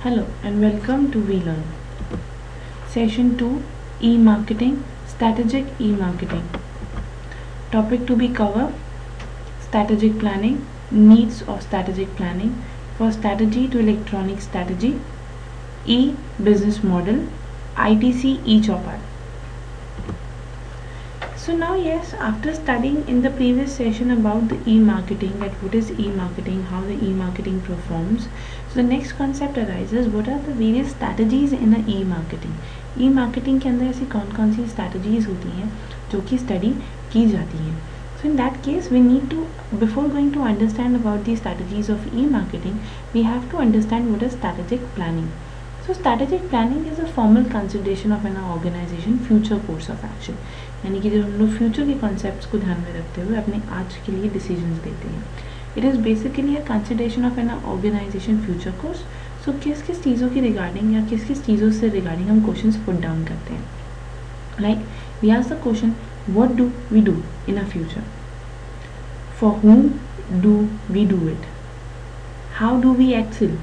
Hello and welcome to We Learn. Session 2, E-marketing, strategic e-marketing. Topic to be covered: strategic planning, needs of strategic planning, for strategy to electronic strategy, e-business model, ITC e-chopper. So now yes, after studying in the previous session about the e-marketing, that what is e-marketing, how the e-marketing performs, so the next concept arises, what are the various strategies in a e-marketing. E-marketing के अंदर ऐसी कौन सी strategies होती हैं जो कि study की जाती हैं. So in that case we need to, before going to understand about the strategies of e-marketing, we have to understand what is strategic planning. So strategic planning is a formal consideration of an organization future course of action. यानी कि जब हम लोग future के concepts को ध्यान में रखते हुए अपने आज के लिए डिसीजंस लेते हैं. It is basically a consideration of an organisation future course. So किस किस चीज़ों की रिगार्डिंग या किस किस चीज़ों से रिगार्डिंग हम क्वेश्चंस पुट डाउन करते हैं. Like we ask the question, what do we do in a future, for whom do we do it, how do we excel,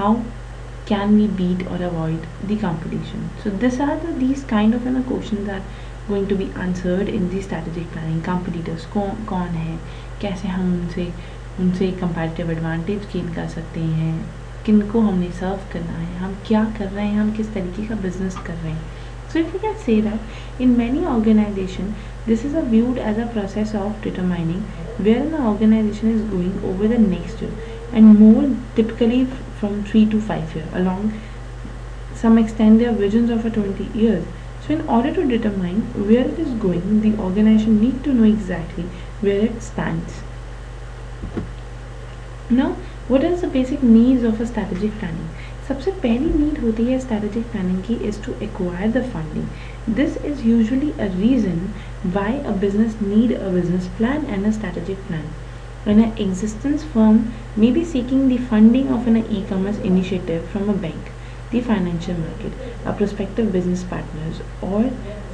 how can we beat or avoid the competition. So these kind of questions are going to be answered in the strategic planning. Competitors कौन है, कैसे हम उनसे comparative advantage gain कर सकते हैं, किनको हमने सर्व करना है, हम क्या कर रहे हैं, हम किस तरीके का बिजनेस कर रहे हैं. So if we can say that in many organizations this is viewed as a process of determining where an organization is going over the next year, and more typically from 3 to 5 years. Along some extent their visions of a 20 years. So in order to determine where it is going, the organization need to know exactly where it stands. Now what is the basic needs of a strategic planning? सबसे पहली need होती है strategic planning की is to acquire the funding. This is usually a reason why a business need a business plan and a strategic plan. When an existence firm may be seeking the funding of an e-commerce initiative from a bank, the financial market, a prospective business partners, or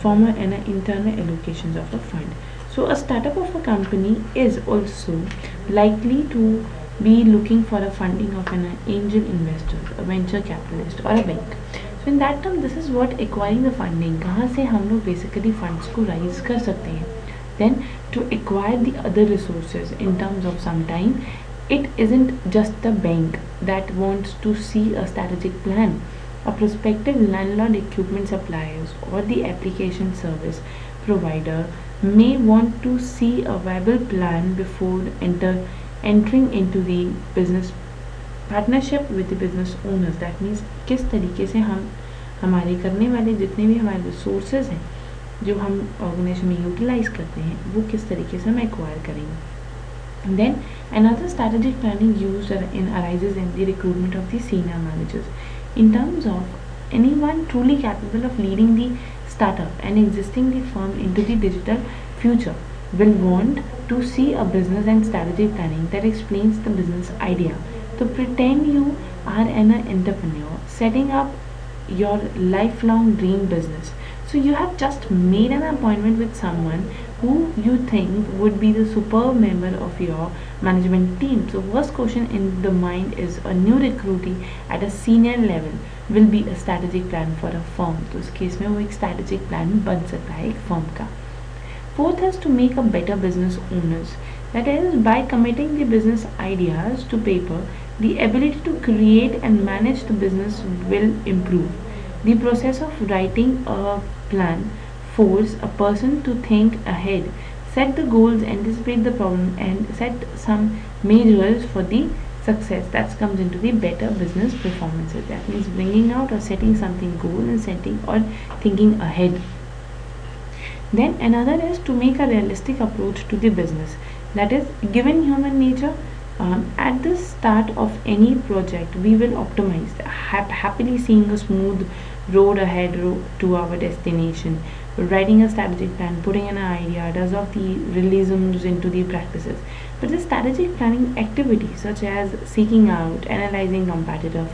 from an internal allocations of a fund. So a startup of a company is also likely to be looking for a funding of an angel investor, a venture capitalist, or a bank. So in that term, this is what acquiring the funding. कहाँ से हम लोग basically funds को raise कर सकते हैं. Then to acquire the other resources in terms of some time, it isn't just the bank that wants to see a strategic plan. A prospective landlord, equipment suppliers, or the application service provider may want to see a viable plan before entering into the business partnership with the business owners. That means किस तरीके से हम हमारे करने वाले जितने भी हमारे रिसोर्सेज हैं जो हम ऑर्गेनाइजेशन में यूटिलाइज करते हैं वो किस तरीके से हम एक्वायर करेंगे. Then another strategic planning used arises in the recruitment of the senior managers. In terms of anyone truly capable of leading the startup and existing the firm into the digital future will want to see a business and strategic planning that explains the business idea. So pretend you are an entrepreneur setting up your lifelong dream business. So you have just made an appointment with someone who you think would be the superb member of your management team. So first question in the mind is a new recruitee at a senior level will be a strategic plan for a firm. तो उस case में वो एक strategic plan बन सकता है एक firm का. Fourth is to make a better business owners. That is, by committing the business ideas to paper, the ability to create and manage the business will improve. The process of writing a plan forces a person to think ahead, set the goals, anticipate the problem, and set some measures for the success. That comes into the better business performances. That means bringing out or setting something goal and setting or thinking ahead. Then another is to make a realistic approach to the business. That is, given human nature, at the start of any project we will optimize, happily seeing a smooth road ahead to our destination, writing a strategic plan, putting an idea, does of the realisms into the practices. But the strategic planning activities such as seeking out, analyzing competitor,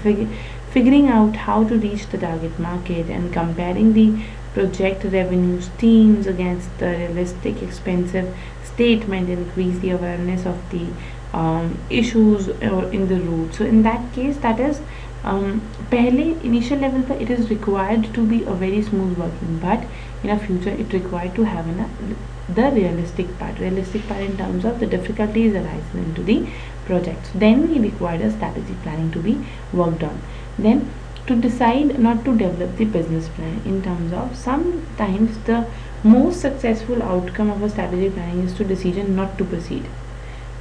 figuring out how to reach the target market, and comparing the project revenue streams against the realistic expensive statement increase the awareness of the issues or in the road. So in that case, that is पहले initial level पर it is required to be a very smooth working, but in a future it required to have the realistic part in terms of the difficulties arising into the projects. Then we required a strategy planning to be worked on. Then to decide not to develop the business plan in terms of sometimes the most successful outcome of a strategy planning is to decision not to proceed.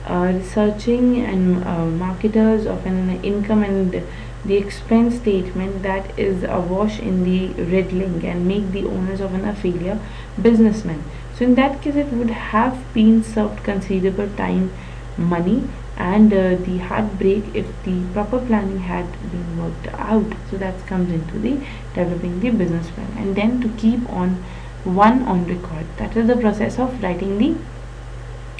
Researching and marketers of an income and the expense statement that is awash in the red link and make the owners of a failure businessman. So in that case, it would have been served considerable time, money, and the heartbreak if the proper planning had been worked out. So that comes into the developing the business plan. And then to keep on one on record, that is the process of writing the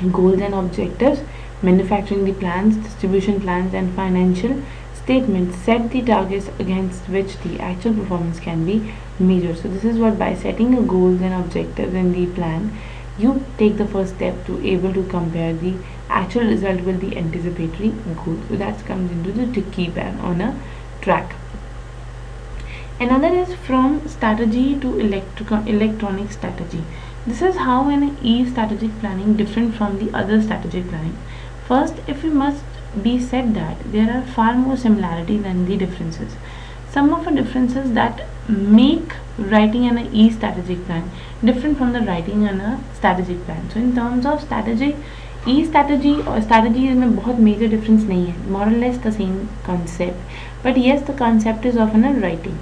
goals and objectives, manufacturing the plans, distribution plans, and financial statements. Set the targets against which the actual performance can be measured. So this is what, by setting a goals and objectives in the plan, you take the first step to able to compare the actual result with the anticipatory goal. So that comes into the to keep on a track. Another is from strategy to electronic strategy. This is how an strategic planning different from the other strategic planning. First, if we must be said that there are far more similarity than the differences. Some of the differences that make writing an strategic plan different from the writing on a strategic plan. So in terms of strategy, strategy और strategy में बहुत major difference नहीं है, more or less the same concept, but yes, the concept is often a writing.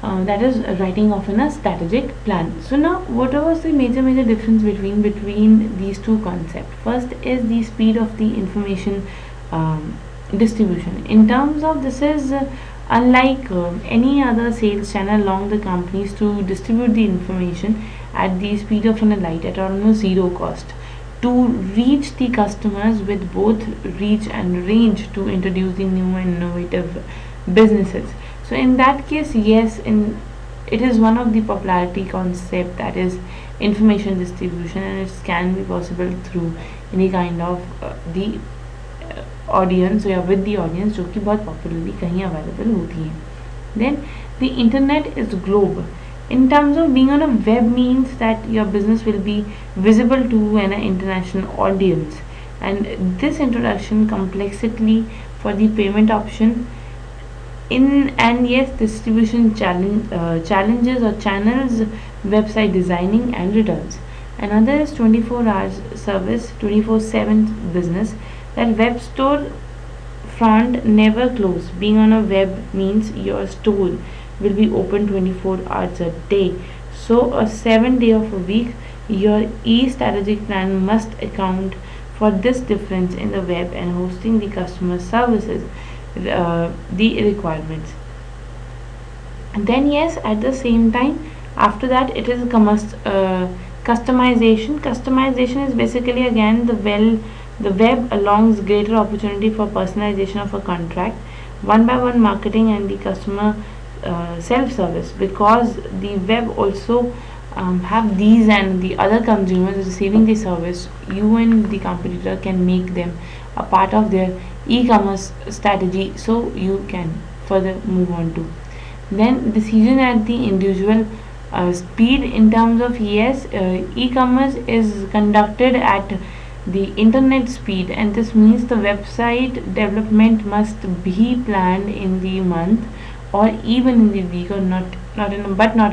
That is writing of a strategic plan. So now, what was the major difference between these two concepts? First is the speed of the information distribution. In terms of this is unlike any other sales channel along the companies to distribute the information at the speed of a light at almost zero cost to reach the customers with both reach and range to introduce the new and innovative businesses. So in that case, yes, it is one of the popularity concept, that is information distribution, and it can be possible through any kind of the audience या with the audience, जो कि बहुत popularly कहीं available होती है. Then the internet is globe. In terms of being on a web means that your business will be visible to an international audience, and this introduction complexity for the payment option and yes, distribution challenges or channels, website designing and returns. Another is 24 hours service, 24/7 business, that web store front never close. Being on a web means your store will be open 24 hours a day, so a 7 day of a week. Your strategic plan must account for this difference in the web and hosting the customer services the requirements. And then yes, at the same time, after that it is customization is basically again the web allows greater opportunity for personalization of a contract, one by one marketing and the customer self-service, because the web also have these and the other consumers receiving the service. You and the competitor can make them a part of their e-commerce strategy, so you can further move on to. Then decision at the individual speed. In terms of yes, e-commerce is conducted at the internet speed, and this means the website development must be planned in the month or even in the week, or not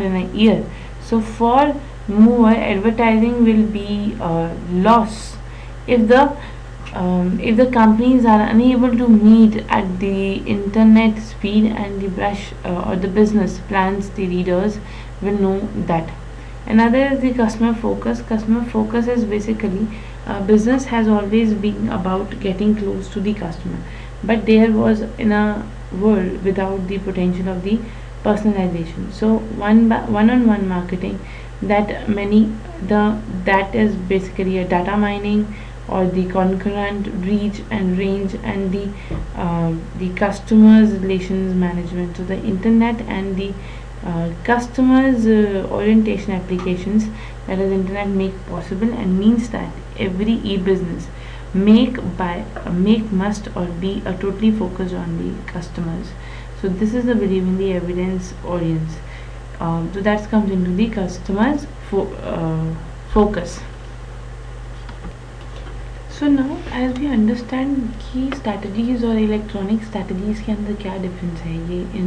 in a year. So for more, advertising will be loss if the companies are unable to meet at the internet speed, and the brush or the business plans, the readers will know that. Another is the customer focus. Customer focus is basically business has always been about getting close to the customer, but there was in a world without the potential of the personalization. So one-on-one marketing, that is basically a data mining or the concurrent reach and range, and the customers relations management. So the internet and the customers orientation applications that is internet make possible, and means that every e-business make must or be totally focused on the customers. So this is the believing the evidence audience. So that comes into the customers focus. So now as we understand कि strategies और electronic strategies के अंदर क्या difference है, ये इन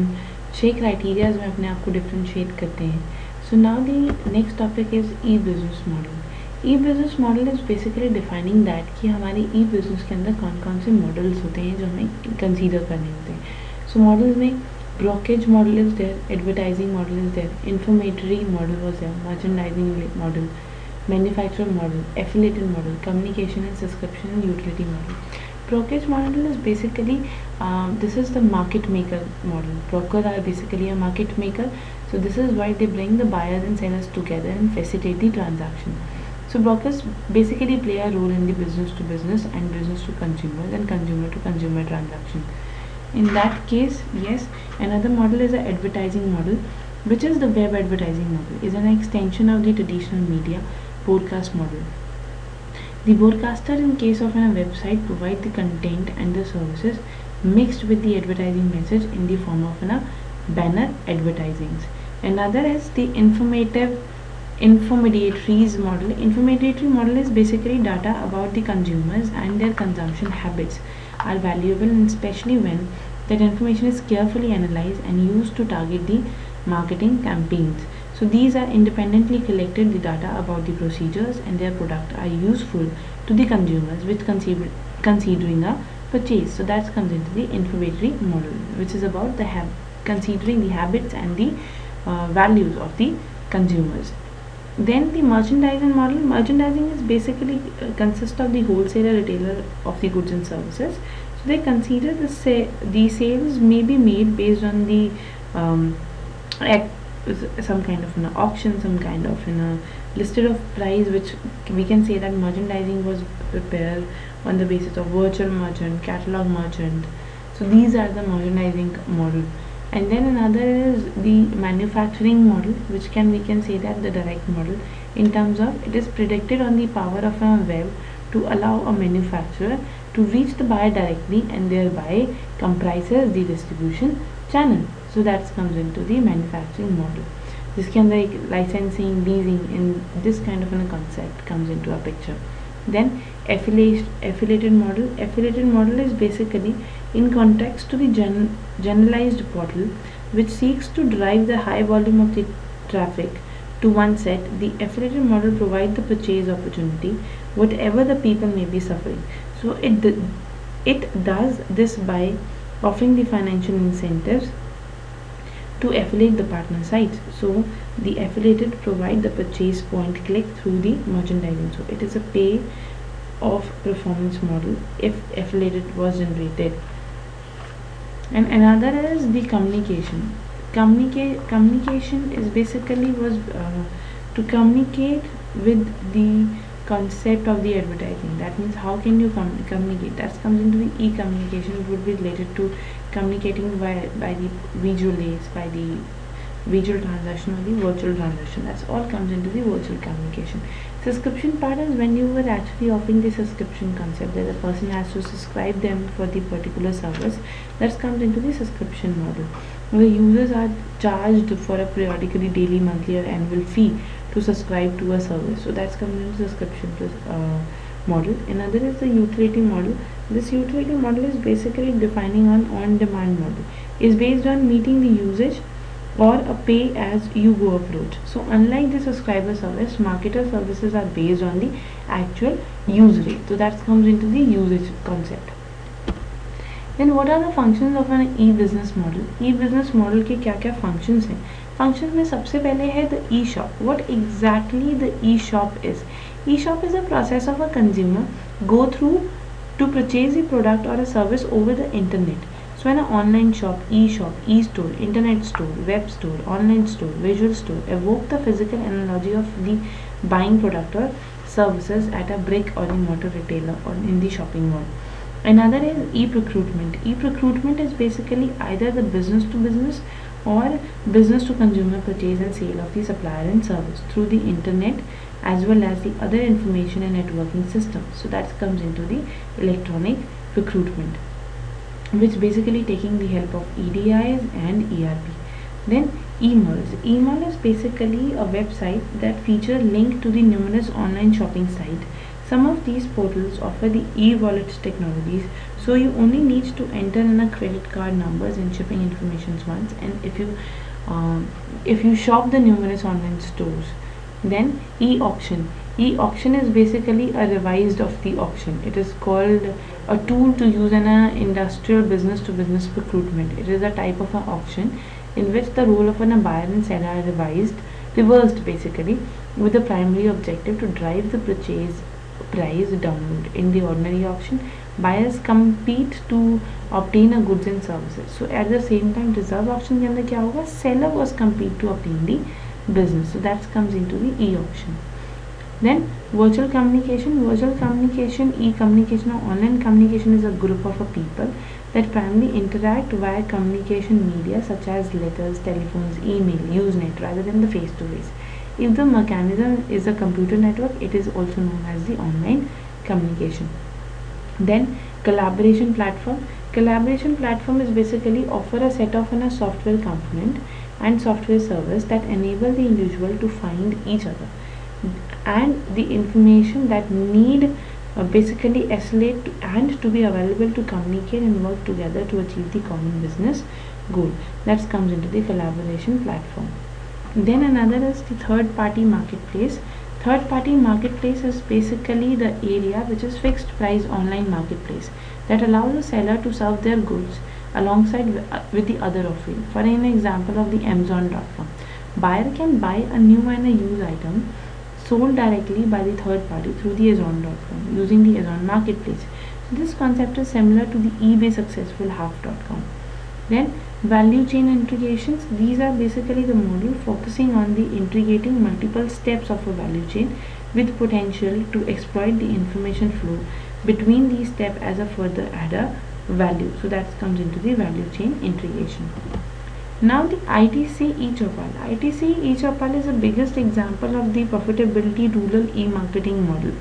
6 criterias में अपने आप को differentiate करते हैं. So now the next topic is e-business model. E-business model is basically defining that कि हमारे e-business के अंदर कौन कौन से models होते हैं जो हमें consider करने होते हैं. So models में brokerage model is there, advertising model is there, informatory model was there, merchandising model, manufacturer model, affiliated model, communication and subscription and utility model. Brokerage model is basically this is the market maker model. Brokers are basically a market maker. So this is why they bring the buyers and sellers together and facilitate the transaction. So brokers basically play a role in the business to business and business to consumers and consumer to consumer transaction. In that case, yes, another model is an advertising model, which is the web advertising model, is an extension of the traditional media broadcast model. The broadcaster in case of a website provide the content and the services mixed with the advertising message in the form of a banner advertisings. Another is the intermediaries model. Intermediary model is basically data about the consumers and their consumption habits are valuable, and especially when that information is carefully analyzed and used to target the marketing campaigns. So these are independently collected the data about the procedures and their product are useful to the consumers which considering a purchase. So that comes into the informatory model, which is about the considering the habits and the values of the consumers. Then the merchandising model. Merchandising is basically consists of the wholesaler, retailer of the goods and services. So they consider the sales may be made based on the some kind of an auction, some kind of listed of price, which we can say that merchandising was prepared on the basis of virtual merchant, catalog merchant. So these are the merchandising model. And then another is the manufacturing model, which we can say that the direct model, in terms of it is predicted on the power of a web to allow a manufacturer to reach the buyer directly and thereby comprises the distribution channel. So that comes into the manufacturing model. जिसके अंदर एक licensing, leasing and this kind of a concept comes into a picture. Then affiliated model. Affiliated model is basically in context to the generalized portal which seeks to drive the high volume of the traffic to one set. The affiliated model provides the purchase opportunity whatever the people may be suffering. So it does this by offering the financial incentives to affiliate the partner sites. So the affiliated provide the purchase point click through the merchandising. So it is a pay of performance model if affiliated was generated. And another is the communication. Communication is basically was to communicate with the concept of the advertising. That means how can you communicate? That comes into the e-communication. It would be related to communicating by the visual aids, by the visual transaction or the virtual transaction. That's all comes into the virtual communication. Subscription part is when you were actually offering the subscription concept that the person has to subscribe them for the particular service. That comes into the subscription model. The users are charged for a periodically daily, monthly or annual fee to subscribe to a service. So that's comes into subscription model. Another is the utility model. This utility model is basically defining an on-demand model. Is based on meeting the usage or a pay as you go approach. So unlike the subscriber service, marketer services are based on the actual use rate. So that comes into the usage concept. Then what are the functions of an e-business model? E-business model के क्या क्या functions हैं? Functions में सबसे पहले है the e-shop. What exactly the e-shop is? E-shop is a process of a consumer go through to purchase a product or a service over the internet. So an online shop, e-shop, e-store, internet store, web store, online store, visual store evoke the physical analogy of the buying product or services at a brick or a mortar retailer or in the shopping mall. Another is e-procurement. E-procurement is basically either the business to business or business to consumer purchase and sale of the supplier and service through the internet as well as the other information and networking systems. So that comes into the electronic recruitment, which basically taking the help of EDIs and ERP. Then emails. Email is basically a website that feature link to the numerous online shopping site. Some of these portals offer the e-wallet technologies, so you only need to enter in a credit card numbers and shipping information once, and if you shop the numerous online stores. Then e-auction. E-auction is basically a revised of the auction. It is called a tool to use in a industrial business to business recruitment. It is a type of an auction in which the role of a buyer and seller are reversed basically, with the primary objective to drive the purchase price downward. In the ordinary auction, buyers compete to obtain a goods and services. So at the same time, reserve auction के अंदर क्या होगा, seller was compete to obtain the business. So that comes into the e-auction. Then virtual communication. Virtual communication, e-communication or online communication is a group of people that primarily interact via communication media such as letters, telephones, email, Usenet rather than the face-to-face. If the mechanism is a computer network, it is also known as the online communication. Then collaboration platform. Collaboration platform is basically offer a set of a software component and software service that enable the individual to find each other and the information that need basically isolate and to be available to communicate and work together to achieve the common business goal. That comes into the collaboration platform. Then another is the third party marketplace. Third party marketplace is basically the area which is fixed price online marketplace that allows the seller to serve their goods alongside with the other offering. For an example of the Amazon.com, buyer can buy a new and a used item sold directly by the third party through the Amazon.com using the Amazon marketplace. So this concept is similar to the eBay successful half.com. Then value chain integrations. These are basically the module focusing on the integrating multiple steps of a value chain with potential to exploit the information flow between these steps as a further adder value. So that comes into the value chain integration. Now the ITC e-Chopal. ITC e-Chopal is the biggest example of the profitability rural e-marketing model.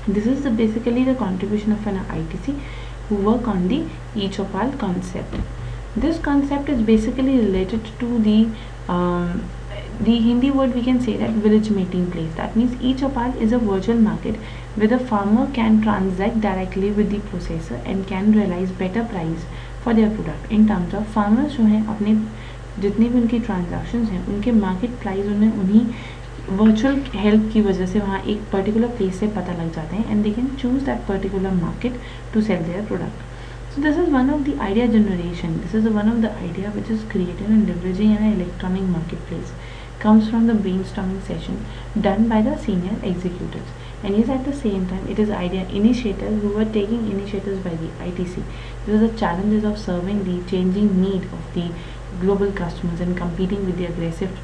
This is basically the contribution of an ITC who work on the e-Chopal concept. This concept is basically related to the Hindi word we can say that village meeting place. That means e-Chopal is a virtual market where the farmer can transact directly with the processor and can realize better price for their product. In terms of farmers जो हैं अपने जितने भी उनकी transactions हैं उनके market price उन्हें उन्हीं वर्चुअल हेल्प की वजह से वहाँ एक पर्टिकुलर प्लेस से पता लग जाते हैं and they can choose that particular market to sell their product. So this is one of the idea generation. This is one of the idea which is created and leveraging an electronic marketplace. Comes from the brainstorming session done by the senior executives. And yes, at the same time, it is idea initiators who were taking initiatives by the ITC. These are the challenges of serving the changing need of the global customers and competing with the aggressive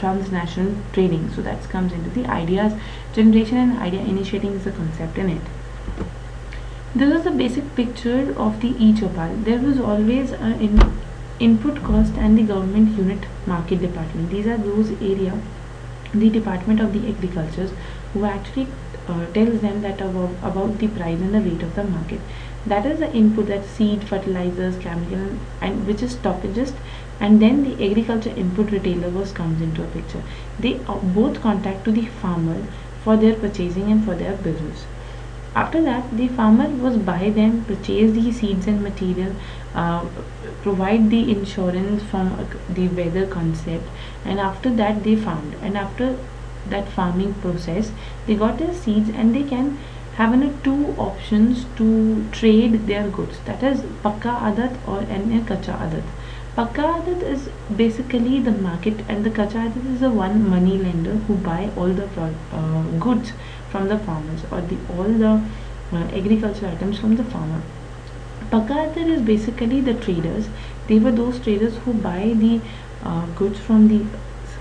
transnational trading. So that comes into the ideas generation, and idea initiating is the concept in it. This is the basic picture of the e-Chopal. There was always an input cost and the government unit market department. These are those area, the department of the agricultures who actually tells them that about the price and the rate of the market. That is the input, that seed, fertilizers, chemical, and which is stockagist, and then the agriculture input retailer comes into a picture. They both contact to the farmer for their purchasing and for their business. After that, the farmer was buy them, purchase the seeds and material, provide the insurance from the weather concept, and after that they farmed. And after that farming process, they got their seeds and they can have two options to trade their goods. That is Pakka Adat or Kacha Adat. Pakka Adat is basically the market, and the Kacha Adat is the one money lender who buy all the goods from the farmers, or all the agricultural items from the farmer. Pakka Adat is basically the traders. They were those traders who buy the goods from the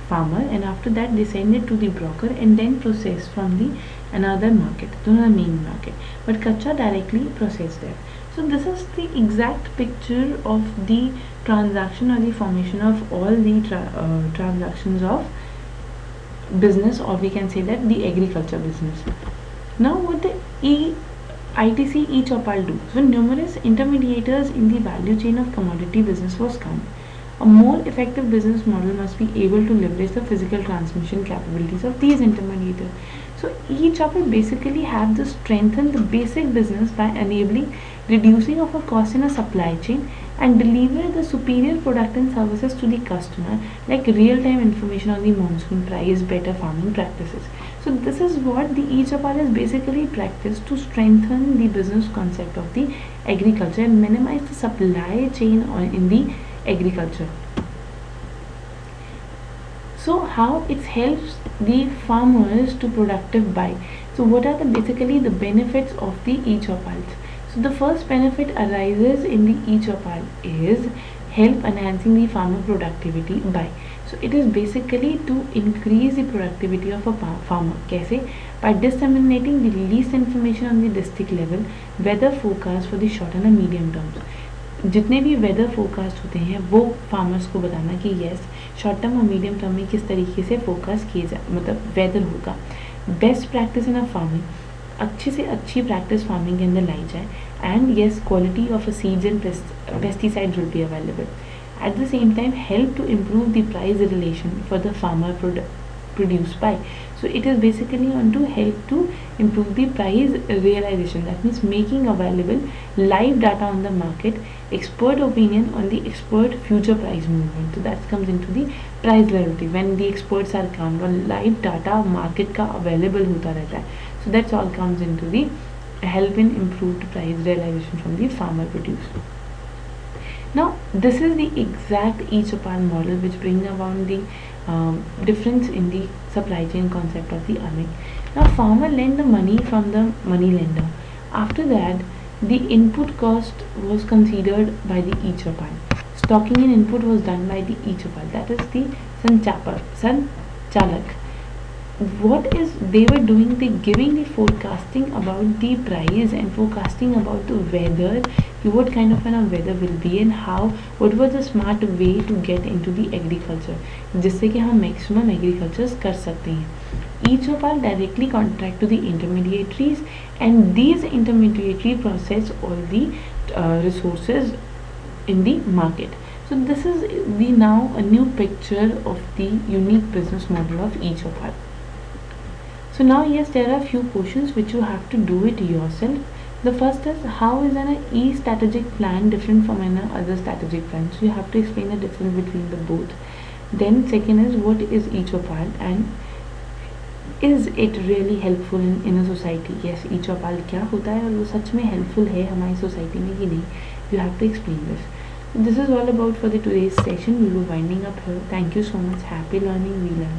farmer, and after that they send it to the broker and then process from the another market, to the main market. But Kacha directly processed there. So this is the exact picture of the transaction or the formation of all the transactions of business, or we can say that the agriculture business. Now what the ITC e-Chopal do? So numerous intermediators in the value chain of commodity business was found. A more effective business model must be able to leverage the physical transmission capabilities of these intermediators. So e-Chopper basically have to strengthen the basic business by enabling reducing of a cost in a supply chain and deliver the superior product and services to the customer, like real-time information on the monsoon price, better farming practices. So this is what the e-Chopper is basically practiced to strengthen the business concept of the agriculture and minimize the supply chain in the agriculture. So how it helps the farmers to productive buy. So what are the basically the benefits of the e-Chopals? So the first benefit arises in the e-Chopal is help enhancing the farmer productivity by. So it is basically to increase the productivity of a farmer. कैसे? By disseminating the least information on the district level, weather forecast for the short and medium terms. जितने भी weather forecast होते हैं वो farmers को बताना कि yes short term और मीडियम टर्म में किस तरीके से फोरकास्ट किए जाए, मतलब वेदर होगा. Best practice in a farming, अच्छी से अच्छी प्रैक्टिस फार्मिंग के अंदर लाई जाए. And yes quality of a seeds and pesticides will be available. At the same time help to improve the price relation for the farmer produced by. So it is basically on to help to improve the price realization. That means making available live data on the market, expert opinion on the expert future price movement. So that comes into the price reality when the experts are come और live data market का available होता रहता है. So that's all comes into the help in improved price realization from the farmer producer. Now this is the exact e-Chopal model which brings about the difference in the supply chain concept of the earning. Now farmer lend the money from the money lender. After that the input cost was considered by the e-Chopal. Stocking and input was done by the e-Chopal, that is the Sanchalak. What is they were doing, they giving the forecasting about the price and forecasting about the weather, what kind of weather will be and how, what was the smart way to get into the agriculture जिससे कि हम maximum agriculture कर सकते हैं. Each of our directly contract to the intermediaries and these intermediary process all the resources in the market. So this is the now a new picture of the unique business model of each of us. So now yes, there are few questions which you have to do it yourself. The first is how is an e-strategic plan different from an other strategic plan? So you have to explain the difference between the both. Then second is what is e-Chopal and is it really helpful in a society? Yes, e-Chopal क्या होता है और वो सच में helpful है हमारी society में कि नहीं? You have to explain this. So this is all about for the today's session. We will winding up here. Thank you so much. Happy learning. We learn.